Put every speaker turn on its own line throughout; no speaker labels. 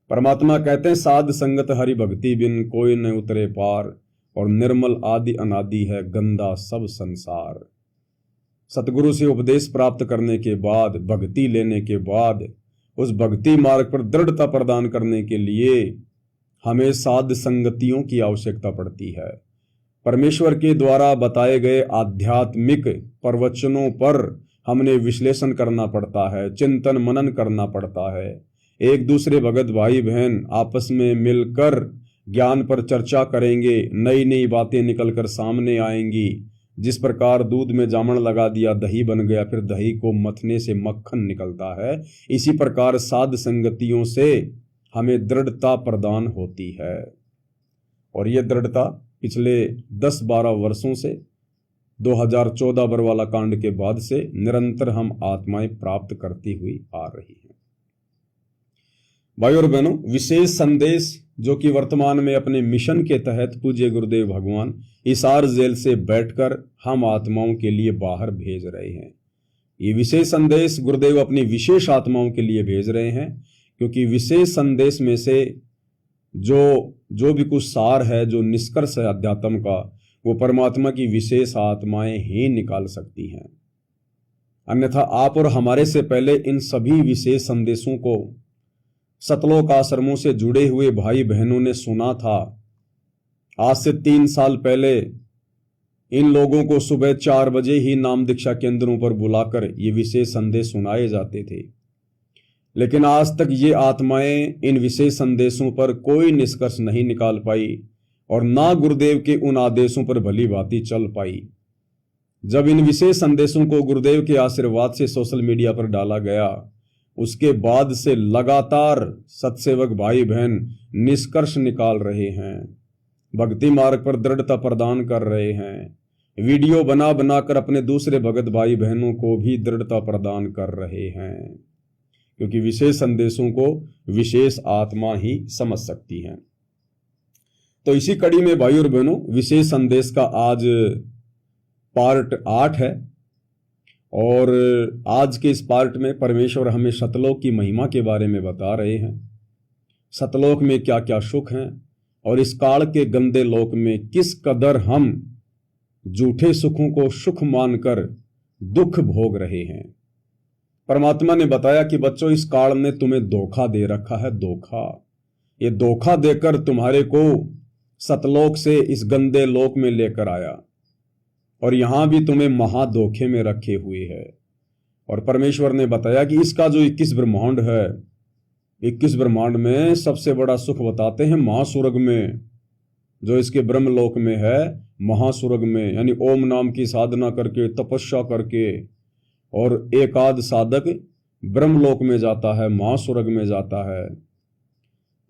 परमात्मा कहते हैं साध संगत हरि भक्ति बिन कोई न उतरे पार, और निर्मल आदि अनादि है गंदा सब संसार। सतगुरु से उपदेश प्राप्त करने के बाद, भक्ति लेने के बाद, उस भक्ति मार्ग पर दृढ़ता प्रदान करने के लिए हमें साध संगतियों की आवश्यकता पड़ती है। परमेश्वर के द्वारा बताए गए आध्यात्मिक प्रवचनों पर हमने विश्लेषण करना पड़ता है, चिंतन मनन करना पड़ता है। एक दूसरे भगत भाई बहन आपस में मिलकर ज्ञान पर चर्चा करेंगे, नई नई बातें निकलकर सामने आएंगी। जिस प्रकार दूध में जामन लगा दिया दही बन गया, फिर दही को मथने से मक्खन निकलता है, इसी प्रकार साध संगतियों से हमें दृढ़ता प्रदान होती है। और ये दृढ़ता पिछले 10-12 वर्षों से 2014 बरवाला कांड के बाद से निरंतर हम आत्माएं प्राप्त करती हुई आ रही हैं। भाइयों और बहनों, विशेष संदेश जो कि वर्तमान में अपने मिशन के तहत पूज्य गुरुदेव भगवान हिसार जेल से बैठकर हम आत्माओं के लिए बाहर भेज रहे हैं। ये विशेष संदेश गुरुदेव अपनी विशेष आत्माओं के लिए भेज रहे हैं, क्योंकि विशेष संदेश में से जो भी कुछ सार है, जो निष्कर्ष है अध्यात्म का, वो परमात्मा की विशेष आत्माएं ही निकाल सकती हैं। अन्यथा आप और हमारे से पहले इन सभी विशेष संदेशों को सतलोक आश्रमों से जुड़े हुए भाई बहनों ने सुना था। आज से 3 साल पहले इन लोगों को सुबह 4 बजे ही नाम दीक्षा केंद्रों पर बुलाकर ये विशेष संदेश सुनाए जाते थे, लेकिन आज तक ये आत्माएं इन विशेष संदेशों पर कोई निष्कर्ष नहीं निकाल पाई और ना गुरुदेव के उन आदेशों पर भली भांति चल पाई। जब इन विशेष संदेशों को गुरुदेव के आशीर्वाद से सोशल मीडिया पर डाला गया, उसके बाद से लगातार सत्सेवक भाई बहन निष्कर्ष निकाल रहे हैं, भक्ति मार्ग पर दृढ़ता प्रदान कर रहे हैं, वीडियो बना बनाकर अपने दूसरे भगत भाई बहनों को भी दृढ़ता प्रदान कर रहे हैं, क्योंकि विशेष संदेशों को विशेष आत्मा ही समझ सकती है। तो इसी कड़ी में भाई और बहनों, विशेष संदेश का आज पार्ट 8 है और आज के इस पार्ट में परमेश्वर हमें सतलोक की महिमा के बारे में बता रहे हैं। सतलोक में क्या क्या सुख हैं और इस काल के गंदे लोक में किस कदर हम झूठे सुखों को सुख मानकर दुख भोग रहे हैं। परमात्मा ने बताया कि बच्चों, इस काल ने तुम्हें धोखा दे रखा है, धोखा। ये धोखा देकर तुम्हारे को सतलोक से इस गंदे लोक में लेकर आया और यहां भी तुम्हें महाधोखे में रखे हुए है। और परमेश्वर ने बताया कि इसका जो 21 ब्रह्मांड है, 21 ब्रह्मांड में सबसे बड़ा सुख बताते हैं महासुरग में, जो इसके ब्रह्मलोक में है, महासुरग में, यानी ओम नाम की साधना करके, तपस्या करके, और एकाध साधक ब्रह्मलोक में जाता है, महासुरग में जाता है।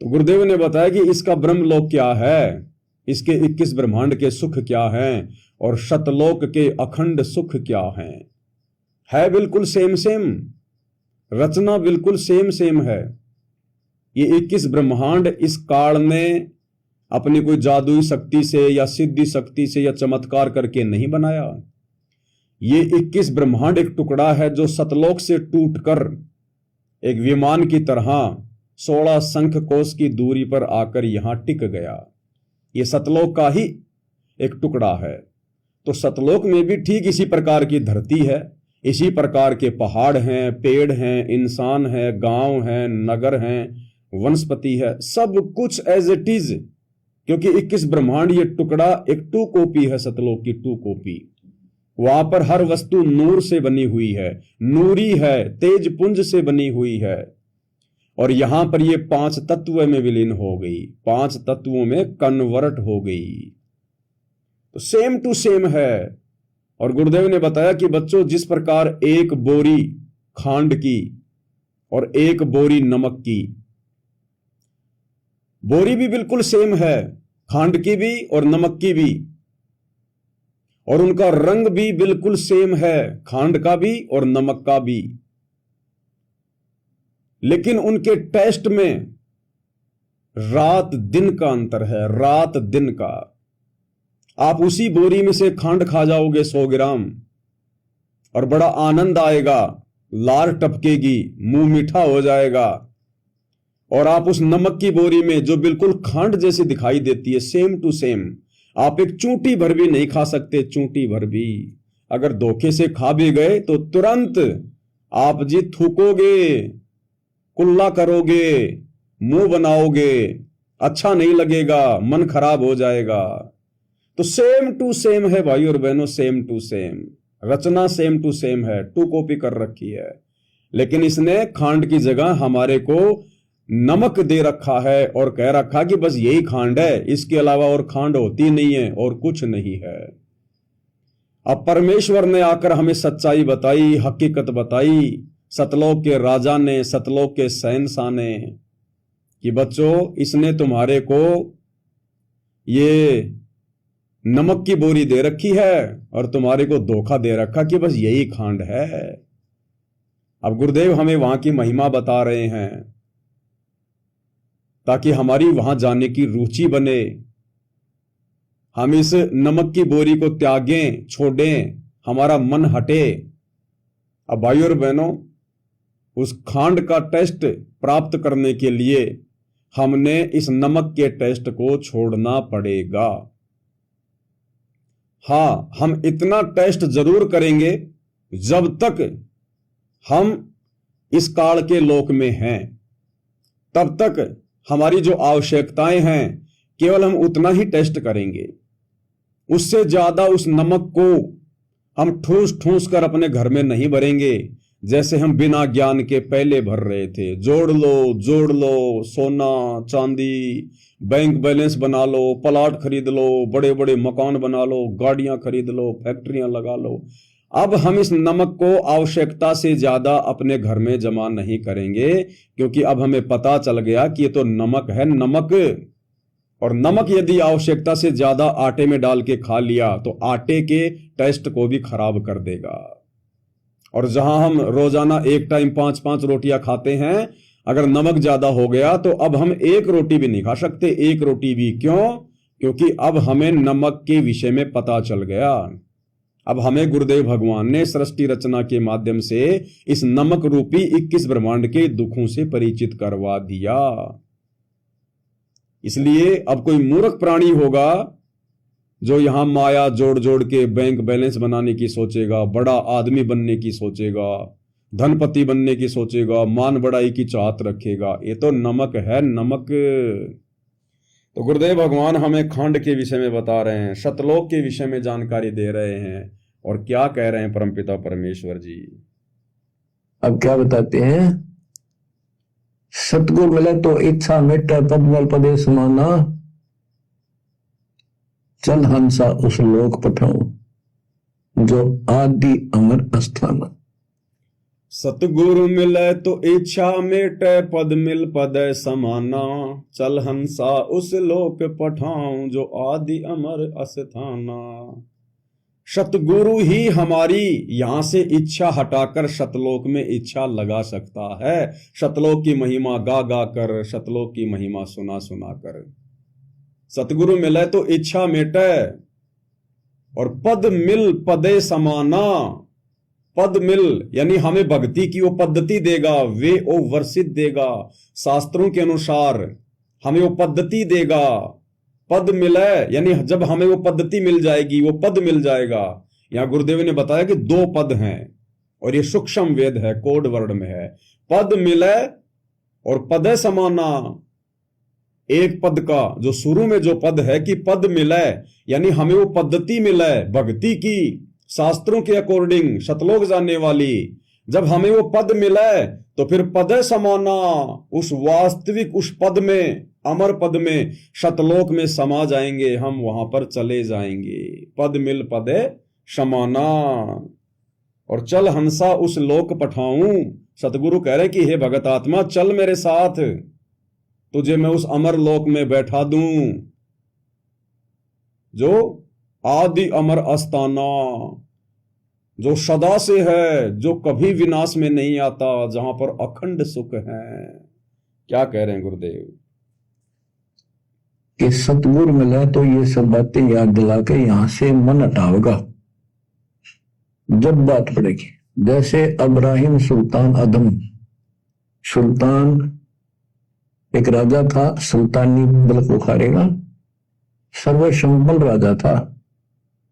तो गुरुदेव ने बताया कि इसका ब्रह्मलोक क्या है, इसके 21 ब्रह्मांड के सुख क्या हैं और शतलोक के अखंड सुख क्या हैं। है बिल्कुल सेम सेम, रचना बिल्कुल सेम सेम है। ये 21 ब्रह्मांड इस काल ने अपनी कोई जादुई शक्ति से या सिद्धि शक्ति से या चमत्कार करके नहीं बनाया। ये 21 ब्रह्मांड एक टुकड़ा है जो सतलोक से टूटकर एक विमान की तरह 16 शंख कोश की दूरी पर आकर यहां टिक गया। ये सतलोक का ही एक टुकड़ा है। तो सतलोक में भी ठीक इसी प्रकार की धरती है, इसी प्रकार के पहाड़ हैं, पेड़ हैं, इंसान है, गांव हैं, नगर हैं, वनस्पति है, सब कुछ एज इट इज, क्योंकि 21 ब्रह्मांड ये टुकड़ा एक 2 कॉपी है, सतलोक की 2 कॉपी। वहां पर हर वस्तु नूर से बनी हुई है, नूरी है, तेज पुंज से बनी हुई है। और यहां पर ये 5 तत्व में विलीन हो गई, 5 तत्वों में कन्वर्ट हो गई। तो सेम टू सेम है। और गुरुदेव ने बताया कि बच्चों, जिस प्रकार एक बोरी खांड की और एक बोरी नमक की, बोरी भी बिल्कुल सेम है, खांड की भी और नमक की भी, और उनका रंग भी बिल्कुल सेम है, खांड का भी और नमक का भी, लेकिन उनके टेस्ट में रात दिन का अंतर है, रात दिन का। आप उसी बोरी में से खांड खा जाओगे 100 ग्राम और बड़ा आनंद आएगा, लार टपकेगी, मुंह मीठा हो जाएगा। और आप उस नमक की बोरी में जो बिल्कुल खांड जैसी दिखाई देती है, सेम टू सेम, आप एक चूंटी भर भी नहीं खा सकते, चूंटी भर भी। अगर धोखे से खा भी गए तो तुरंत आप जी थूकोगे, कुल्ला करोगे, मुंह बनाओगे, अच्छा नहीं लगेगा, मन खराब हो जाएगा। तो सेम टू सेम है भाई और बहनों, सेम टू सेम रचना, सेम टू सेम है, टू कॉपी कर रखी है। लेकिन इसने खांड की जगह हमारे को नमक दे रखा है और कह रखा कि बस यही खांड है, इसके अलावा और खांड होती नहीं है और कुछ नहीं है। अब परमेश्वर ने आकर हमें सच्चाई बताई, हकीकत बताई, सतलोक के राजा ने, सतलोक के शहंशाह ने, कि बच्चों इसने तुम्हारे को ये नमक की बोरी दे रखी है और तुम्हारे को धोखा दे रखा कि बस यही खांड है। अब गुरुदेव हमें वहां की महिमा बता रहे हैं ताकि हमारी वहां जाने की रुचि बने, हम इस नमक की बोरी को त्यागें, छोड़ें, हमारा मन हटे। अब भाई और बहनों, उस खांड का टेस्ट प्राप्त करने के लिए हमने इस नमक के टेस्ट को छोड़ना पड़ेगा। हाँ, हम इतना टेस्ट जरूर करेंगे जब तक हम इस काल के लोक में हैं, तब तक हमारी जो आवश्यकताएं हैं केवल हम उतना ही टेस्ट करेंगे। उससे ज्यादा उस नमक को हम ठूस ठूस कर अपने घर में नहीं भरेंगे, जैसे हम बिना ज्ञान के पहले भर रहे थे। जोड़ लो, सोना चांदी, बैंक बैलेंस बना लो, प्लाट खरीद लो, बड़े बड़े मकान बना लो, गाड़ियां खरीद लो, फैक्ट्रियां लगा लो। अब हम इस नमक को आवश्यकता से ज्यादा अपने घर में जमा नहीं करेंगे, क्योंकि अब हमें पता चल गया कि ये तो नमक है, नमक। और नमक यदि आवश्यकता से ज्यादा आटे में डाल के खा लिया तो आटे के टेस्ट को भी खराब कर देगा। और जहां हम रोजाना एक टाइम 5-5 रोटियां खाते हैं, अगर नमक ज्यादा हो गया तो अब हम एक रोटी भी नहीं खा सकते, एक रोटी भी। क्यों? क्योंकि अब हमें नमक के विषय में पता चल गया। अब हमें गुरुदेव भगवान ने सृष्टि रचना के माध्यम से इस नमक रूपी 21 ब्रह्मांड के दुखों से परिचित करवा दिया। इसलिए अब कोई मूर्ख प्राणी होगा जो यहां माया जोड़ जोड़ के बैंक बैलेंस बनाने की सोचेगा, बड़ा आदमी बनने की सोचेगा, धनपति बनने की सोचेगा, मान बढ़ाई की चाहत रखेगा। ये तो नमक है, नमक। तो गुरुदेव भगवान हमें खांड के विषय में बता रहे हैं, सतलोक के विषय में जानकारी दे रहे हैं। और क्या कह रहे हैं परमपिता परमेश्वर जी?
अब क्या बताते हैं? सतगुरु मिले तो इच्छा मिटे, पद्मल पदे समाना, चल हंसा उस लोक पठाऊं जो आदि अमर अस्थाना।
सतगुरु मिले तो इच्छा मिटे, पद मिल पद समाना, चल हंसा उस लोक पठाऊं जो आदि अमर अस्थाना। सतगुरु ही हमारी यहां से इच्छा हटाकर सतलोक में इच्छा लगा सकता है। सतलोक की महिमा गा गा कर, सतलोक की महिमा सुना सुना कर। सतगुरु मिले तो इच्छा मिटे और पद मिल पदे समाना। पद मिल यानी हमें भक्ति की वो पद्धति देगा, वे ओ वर्षित देगा, शास्त्रों के अनुसार हमें वो पद्धति देगा। पद मिले यानी जब हमें वो पद्धति मिल जाएगी, वो पद मिल जाएगा। यहां गुरुदेव ने बताया कि 2 पद हैं और ये सूक्ष्म वेद है, कोड वर्ड में है। पद मिले और पदे समाना। एक पद का जो शुरू में जो पद है कि पद मिले यानी हमें वो पद्धति मिले भक्ति की, शास्त्रों के अकॉर्डिंग, सतलोक जानने वाली। जब हमें वो पद मिले तो फिर पदे समाना, उस वास्तविक उस पद में, अमर पद में, सतलोक में समा जाएंगे, हम वहां पर चले जाएंगे। पद मिल पदे समाना और चल हंसा उस लोक पठाऊं। सतगुरु कह रहे कि हे भगत आत्मा, चल मेरे साथ, तुझे मैं उस अमर लोक में बैठा दूं जो आदि अमर अस्ताना, जो सदा से है, जो कभी विनाश में नहीं आता, जहां पर अखंड सुख है। क्या कह रहे हैं गुरुदेव?
कि सतगुरु मिला तो ये सब बातें याद दिला के यहां से मन हटाओगा जब बात पड़ेगी। जैसे अब्राहिम सुल्तान अदम, सुल्तान एक राजा था, सुल्तानी मुल्क बुखारे का, सर्वसंपन्न राजा था।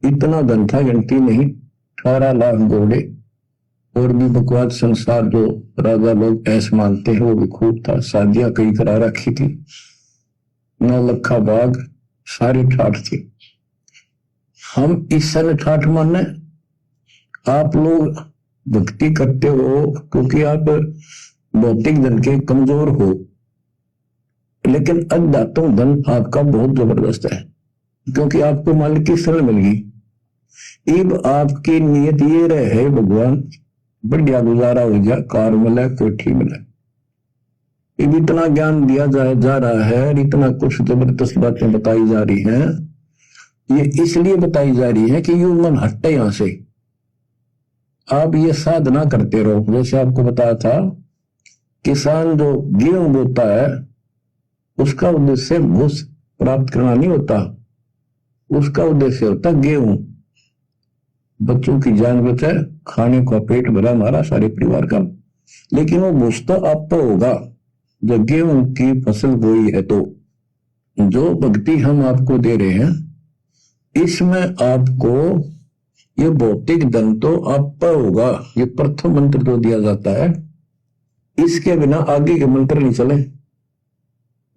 इतना धन था गिनती नहीं, 18 लाख घोड़े और भी बकवास संसार जो राजा लोग ऐसे मानते हैं वो भी खूब था। शादियां कई करा रखी थी, 9 लखा बाग, सारी ठाठ थी। हम इस सन ठाठ माने, आप लोग भक्ति करते हो क्योंकि आप भौतिक धन के कमजोर हो, लेकिन अध्यात्म धन आपका बहुत जबरदस्त है क्योंकि आपको मालिक की शरण मिल गई। अब आपकी नीयत ये रहे भगवान बढ़िया गुजारा हो गया, कार मिले, कोठी मिले। अब इतना ज्ञान दिया जा रहा है, इतना कुछ जबरदस्त बातें बताई जा रही हैं। ये इसलिए बताई जा रही है कि यू मन हटे यहां से, आप ये साधना करते रहो। जैसे आपको बताया था, किसान जो गेहूं बोता है उसका उद्देश्य भूस प्राप्त करना नहीं होता, उसका उद्देश्य होता गेहूं। बच्चों की जान बचे, खाने का पेट भरा हमारा सारे परिवार का, लेकिन वो भूस तो आप होगा जब गेहूं की फसल बोई है। तो जो भक्ति हम आपको दे रहे हैं इसमें आपको ये भौतिक धन तो आप होगा, ये प्रथम मंत्र जो दिया जाता है, इसके बिना आगे के मंत्र नहीं चले।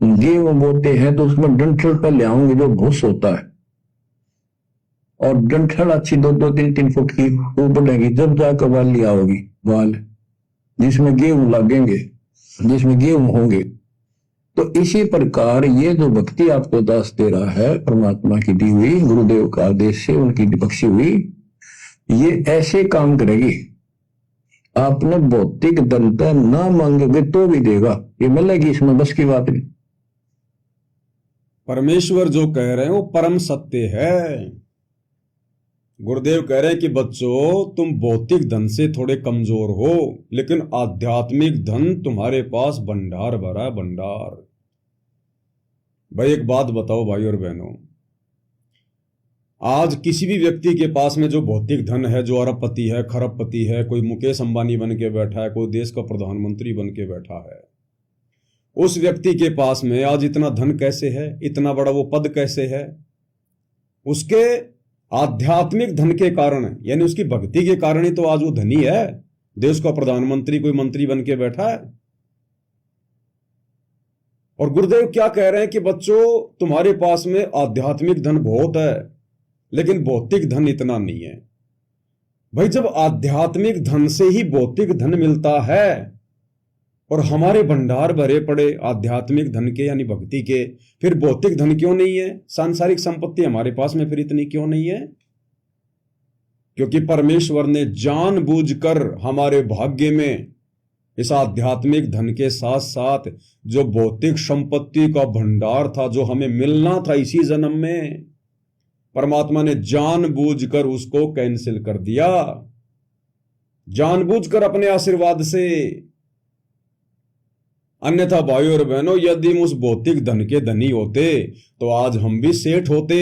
गेहूं बोते हैं तो उसमें डंठल पर ले आऊंगे जो भूस होता है, और डंठल अच्छी 2-2-3-3 फुट की वो बढ़ेगी, जब जाकर वाली आओगी वाल जिसमें गेहूं लगेंगे, जिसमें गेहूं होंगे। तो इसी प्रकार ये जो भक्ति आपको दास दे रहा है, परमात्मा की दी हुई, गुरुदेव का आदेश से उनकी बख्शी हुई, ये ऐसे काम करेगी। आपने भौतिक धन का ना मांगोगे तो भी देगा, ये मिलेगी, इसमें बस की बात नहीं।
परमेश्वर जो कह रहे हैं वो परम सत्य है। गुरुदेव कह रहे हैं कि बच्चों तुम भौतिक धन से थोड़े कमजोर हो, लेकिन आध्यात्मिक धन तुम्हारे पास भंडार भरा है, भंडार। भाई एक बात बताओ भाई और बहनों, आज किसी भी व्यक्ति के पास में जो भौतिक धन है, जो अरबपति है, खरबपति है, कोई मुकेश अंबानी बन के बैठा है, कोई देश का प्रधानमंत्री बन के बैठा है, उस व्यक्ति के पास में आज इतना धन कैसे है, इतना बड़ा वो पद कैसे है? उसके आध्यात्मिक धन के कारण, यानी उसकी भक्ति के कारण ही तो आज वो धनी है, देश का प्रधानमंत्री कोई मंत्री बन के बैठा है। और गुरुदेव क्या कह रहे हैं कि बच्चों तुम्हारे पास में आध्यात्मिक धन बहुत है, लेकिन भौतिक धन इतना नहीं है। भाई जब आध्यात्मिक धन से ही भौतिक धन मिलता है और हमारे भंडार भरे पड़े आध्यात्मिक धन के यानी भक्ति के, फिर भौतिक धन क्यों नहीं है? सांसारिक संपत्ति हमारे पास में फिर इतनी क्यों नहीं है? क्योंकि परमेश्वर ने जानबूझकर हमारे भाग्य में इस आध्यात्मिक धन के साथ साथ जो भौतिक संपत्ति का भंडार था, जो हमें मिलना था इसी जन्म में, परमात्मा ने जानबूझकर उसको कैंसिल कर दिया, जानबूझकर अपने आशीर्वाद से। अन्यथा भाइयों और बहनों, यदि हम उस भौतिक धन के धनी होते तो आज हम भी सेठ होते,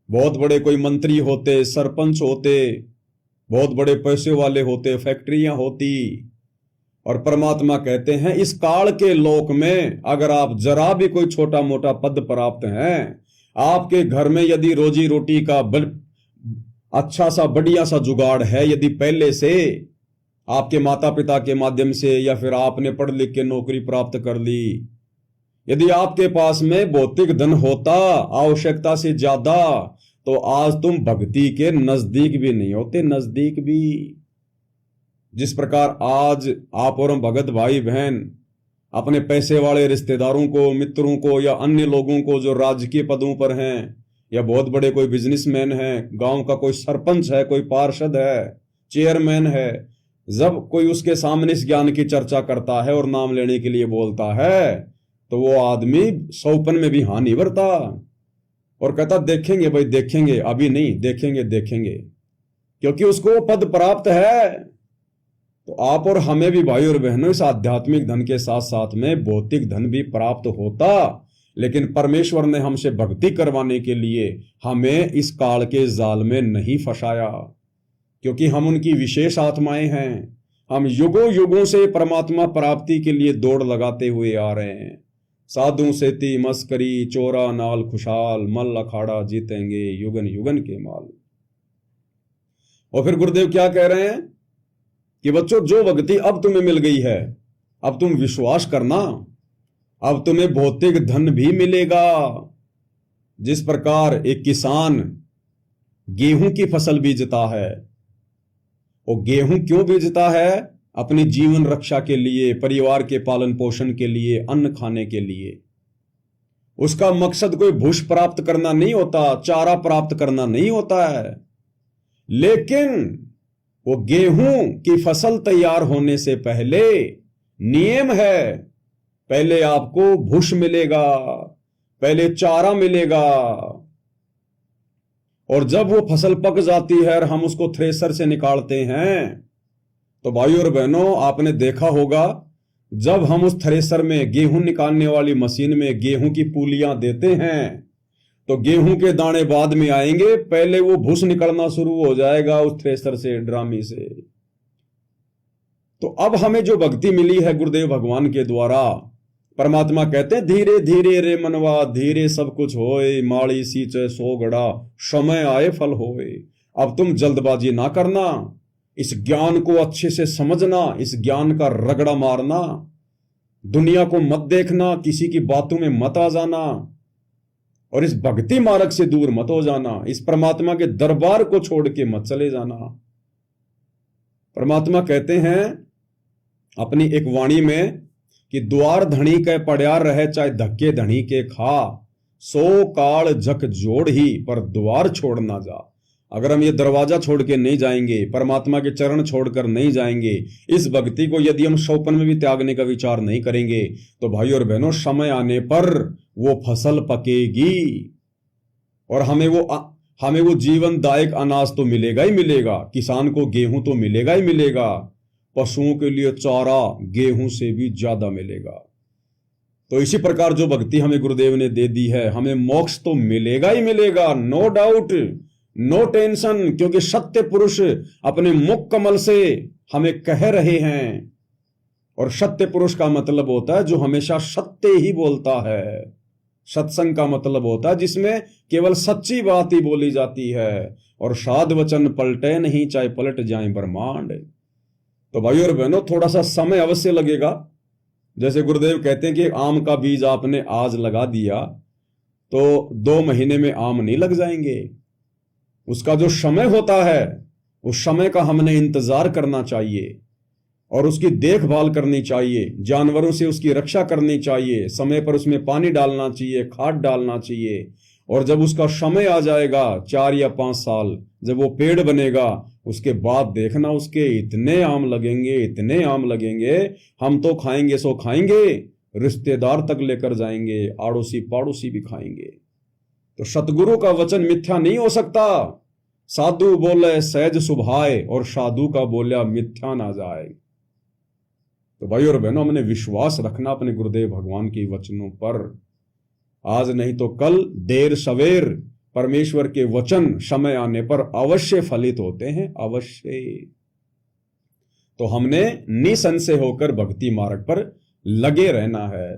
बहुत बड़े कोई मंत्री होते, सरपंच होते, बहुत बड़े पैसे वाले होते, फैक्ट्रियां होती। और परमात्मा कहते हैं इस काल के लोक में अगर आप जरा भी कोई छोटा मोटा पद प्राप्त हैं, आपके घर में यदि रोजी रोटी का अच्छा सा बढ़िया सा जुगाड़ है, यदि पहले से आपके माता पिता के माध्यम से या फिर आपने पढ़ लिख के नौकरी प्राप्त कर ली, यदि आपके पास में भौतिक धन होता आवश्यकता से ज्यादा, तो आज तुम भक्ति के नजदीक भी नहीं होते, नजदीक भी। जिस प्रकार आज आप और हम भगत भाई बहन अपने पैसे वाले रिश्तेदारों को, मित्रों को या अन्य लोगों को जो राजकीय पदों पर हैं या बहुत बड़े कोई बिजनेसमैन हैं, गांव का कोई सरपंच है, कोई पार्षद है, चेयरमैन है, जब कोई उसके सामने इस ज्ञान की चर्चा करता है और नाम लेने के लिए बोलता है तो वो आदमी सौपन में भी हाँ नहीं भरता और कहता देखेंगे भाई देखेंगे, अभी नहीं, देखेंगे देखेंगे, क्योंकि उसको वो पद प्राप्त है। तो आप और हमें भी भाई और बहनों इस आध्यात्मिक धन के साथ साथ में भौतिक धन भी प्राप्त होता, लेकिन परमेश्वर ने हमसे भक्ति करवाने के लिए हमें इस काल के जाल में नहीं फंसाया, क्योंकि हम उनकी विशेष आत्माएं हैं। हम युगों युगों से परमात्मा प्राप्ति के लिए दौड़ लगाते हुए आ रहे हैं। साधु सेती मस्करी चोरा नाल खुशाल, मल अखाड़ा जीतेंगे युगन युगन के माल। और फिर गुरुदेव क्या कह रहे हैं कि बच्चों, जो भक्ति अब तुम्हें मिल गई है, अब तुम विश्वास करना, अब तुम्हें भौतिक धन भी मिलेगा। जिस प्रकार एक किसान गेहूं की फसल बीजता है, वो गेहूं क्यों बीजता है? अपनी जीवन रक्षा के लिए, परिवार के पालन पोषण के लिए, अन्न खाने के लिए। उसका मकसद कोई भूष प्राप्त करना नहीं होता, चारा प्राप्त करना नहीं होता है। लेकिन वो गेहूं की फसल तैयार होने से पहले नियम है, पहले आपको भूष मिलेगा, पहले चारा मिलेगा, और जब वो फसल पक जाती है और हम उसको थ्रेसर से निकालते हैं, तो भाइयों और बहनों, आपने देखा होगा जब हम उस थ्रेसर में, गेहूं निकालने वाली मशीन में गेहूं की पूलियां देते हैं, तो गेहूं के दाने बाद में आएंगे, पहले वो भूस निकलना शुरू हो जाएगा उस थ्रेसर से, ड्रामी से। तो अब हमें जो भक्ति मिली है गुरुदेव भगवान के द्वारा, परमात्मा कहते हैं धीरे धीरे रे मनवा, धीरे सब कुछ होए, माड़ी सींचे सो गड़ा, समय आए फल होए। अब तुम जल्दबाजी ना करना, इस ज्ञान को अच्छे से समझना, इस ज्ञान का रगड़ा मारना, दुनिया को मत देखना, किसी की बातों में मत आ जाना, और इस भक्ति मार्ग से दूर मत हो जाना, इस परमात्मा के दरबार को छोड़ के मत चले जाना। परमात्मा कहते हैं अपनी एक वाणी में कि द्वार धनी के पड़ियार रहे, चाहे धक्के धनी के खा, सो काल झक जोड़ ही पर द्वार छोड़ ना जा। अगर हम ये दरवाजा छोड़ के नहीं जाएंगे, परमात्मा के चरण छोड़कर नहीं जाएंगे, इस भक्ति को यदि हम शौपन में भी त्यागने का विचार नहीं करेंगे, तो भाई और बहनों, समय आने पर वो फसल पकेगी और हमें वो जीवनदायक अनाज तो मिलेगा ही मिलेगा। किसान को गेहूं तो मिलेगा ही मिलेगा, पशुओं के लिए चारा गेहूं से भी ज्यादा मिलेगा। तो इसी प्रकार जो भक्ति हमें गुरुदेव ने दे दी है, हमें मोक्ष तो मिलेगा ही मिलेगा, नो डाउट, नो टेंशन, क्योंकि सत्य पुरुष अपने मुख कमल से हमें कह रहे हैं। और सत्य पुरुष का मतलब होता है जो हमेशा सत्य ही बोलता है। सत्संग का मतलब होता है जिसमें केवल सच्ची बात ही बोली जाती है, और साध वचन पलटे नहीं, चाहे पलट जाए ब्रह्मांड। तो भाइयों और बहनों, थोड़ा सा समय अवश्य लगेगा। जैसे गुरुदेव कहते हैं कि आम का बीज आपने आज लगा दिया तो 2 महीने में आम नहीं लग जाएंगे। उसका जो समय होता है, उस समय का हमने इंतजार करना चाहिए और उसकी देखभाल करनी चाहिए, जानवरों से उसकी रक्षा करनी चाहिए, समय पर उसमें पानी डालना चाहिए, खाद डालना चाहिए। और जब उसका समय आ जाएगा 4 या 5 साल, जब वो पेड़ बनेगा, उसके बाद देखना उसके इतने आम लगेंगे, इतने आम लगेंगे, हम तो खाएंगे सो खाएंगे, रिश्तेदार तक लेकर जाएंगे, आड़ोसी पाड़ोसी भी खाएंगे। तो सतगुरु का वचन मिथ्या नहीं हो सकता। साधु बोले सहज सुभाए, और साधु का बोलिया मिथ्या ना जाए। तो भाई और बहनों, हमने विश्वास रखना अपने गुरुदेव भगवान के वचनों पर। आज नहीं तो कल, देर सवेर परमेश्वर के वचन समय आने पर अवश्य फलित होते हैं, अवश्य। तो हमने निसंशय होकर भक्ति मार्ग पर लगे रहना है।